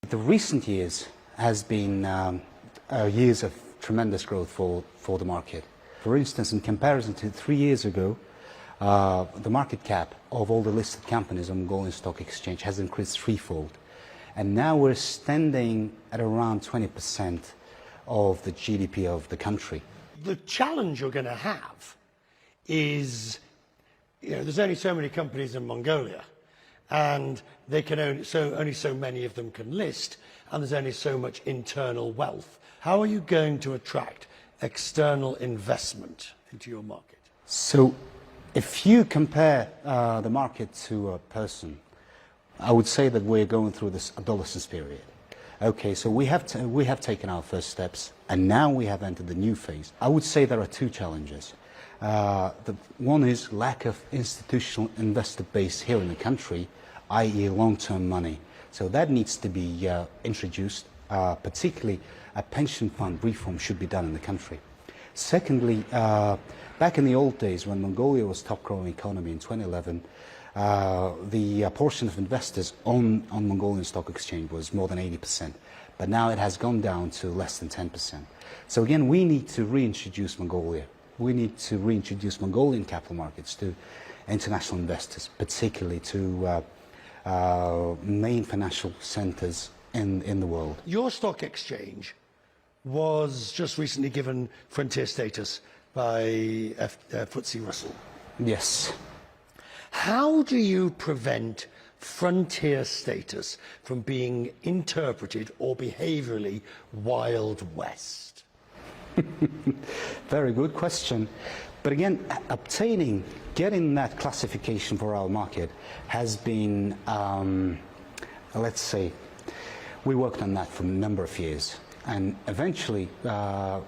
The recent years has been years of tremendous growth for the market. For instance, in comparison to 3 years ago, the market cap of all the listed companies on Mongolian Stock Exchange has increased threefold. And now we're standing at around 20% of the GDP of the country. The challenge you're going to have is, there's only so many companies in Mongolia, and they can only so many of them can list, and there's only so much internal wealth. How are you going to attract external investment into your market? So, if you compare the market to a person, I would say that we're going through this adolescence period. Okay, so we have taken our first steps, and now we have entered the new phase. I would say there are two challenges. The one is lack of institutional investor base here in the country, i.e. long-term money. So that needs to be introduced, particularly a pension fund reform should be done in the country. Secondly, back in the old days when Mongolia was top-growing economy in 2011, the portion of investors on Mongolian Stock Exchange was more than 80%, but now it has gone down to less than 10%. So again, we need to reintroduce Mongolia. We need to reintroduce Mongolian capital markets to international investors, particularly to main financial centers in the world. Your stock exchange was just recently given frontier status by FTSE Russell. Yes. How do you prevent frontier status from being interpreted or behaviourally Wild West? Very good question. But again, getting that classification for our market has been, let's say, we worked on that for a number of years. And eventually,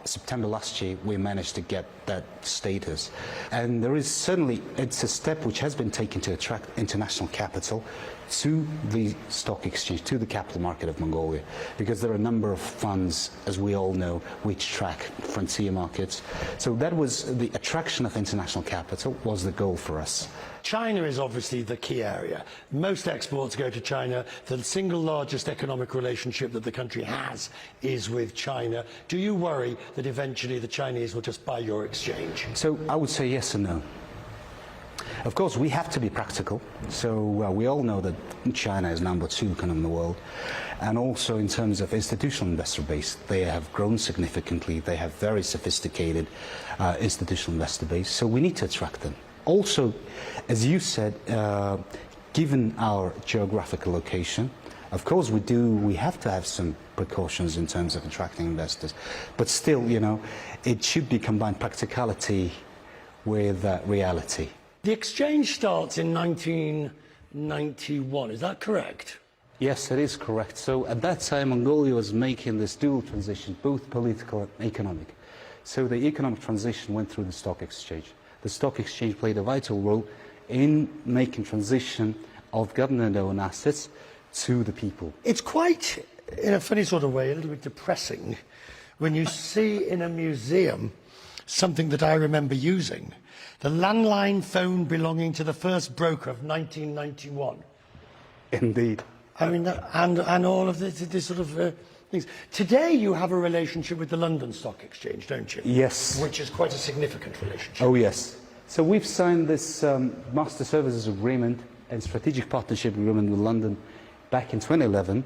September last year, we managed to get that status. And there is certainly, it's a step which has been taken to attract international capital to the stock exchange, to the capital market of Mongolia, because there are a number of funds, as we all know, which track frontier markets. So that was the attraction of international capital was the goal for us. China is obviously the key area. Most exports go to China. The single largest economic relationship that the country has is with China. Do you worry that eventually the Chinese will just buy your exchange? So I would say yes and no. Of course, we have to be practical. So we all know that China is number 2 economy in the world. And also in terms of institutional investor base, they have grown significantly. They have very sophisticated institutional investor base. So we need to attract them. Also, as you said, given our geographical location, of course we have to have some precautions in terms of attracting investors. But still, it should be combined practicality with reality. The exchange starts in 1991, is that correct? Yes, that is correct. So at that time, Mongolia was making this dual transition, both political and economic. So the economic transition went through the stock exchange. The stock exchange played a vital role in making transition of government-owned assets to the people. It's quite, in a funny sort of way, a little bit depressing when you see in a museum something that I remember using, the landline phone belonging to the first broker of 1991. Indeed. I mean, and all of this sort of things. Today you have a relationship with the London Stock Exchange, don't you? Yes. Which is quite a significant relationship. Oh, yes. So we've signed this Master Services Agreement and Strategic Partnership Agreement with London back in 2011.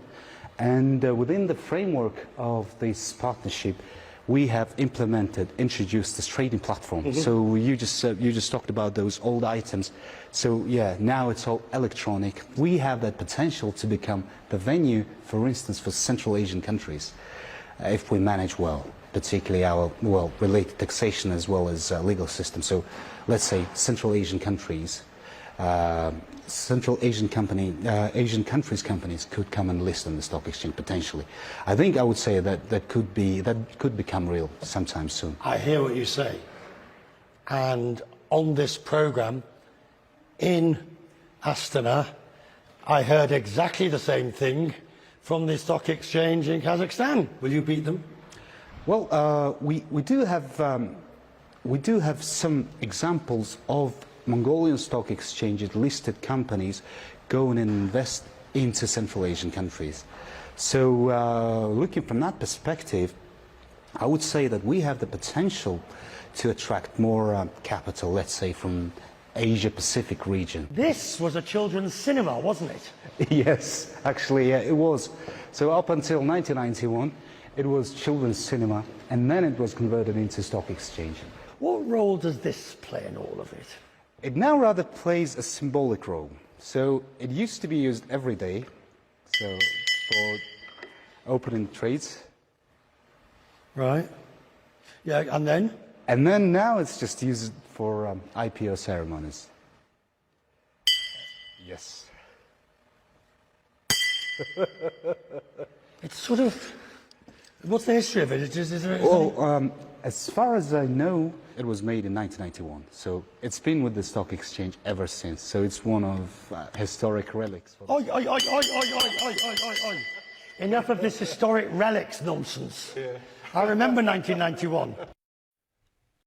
And within the framework of this partnership, we have introduced this trading platform. So you just talked about those old items. So yeah, now it's all electronic. We have that potential to become the venue, for instance, for Central Asian countries, if we manage well, particularly our related taxation as well as legal system. So let's say Central Asian countries. Asian countries companies could come and list on the stock exchange potentially. I think I would say that could become real sometime soon. I hear what you say. And on this program in Astana, I heard exactly the same thing from the stock exchange in Kazakhstan. Will you beat them? Well, we do have some examples of Mongolian stock exchange listed companies go and invest into Central Asian countries. So looking from that perspective, I would say that we have the potential to attract more capital, let's say from Asia Pacific region. This was a children's cinema, wasn't it? Yes, actually, yeah, it was. So up until 1991, it was children's cinema, and then it was converted into stock exchange. What role does this play in all of it? It now rather plays a symbolic role. So it used to be used every day, so for opening trades. Right. Yeah, and then? And then now it's just used for IPO ceremonies. Yes. It's sort of... What's the history of it? Is there Well, as far as I know, it was made in 1991. So it's been with the stock exchange ever since. So it's one of historic relics. For Oi, oi, oi, oi, oi, oi, oi, oi, oi, oi. Enough of this historic relics nonsense. Yeah. I remember 1991.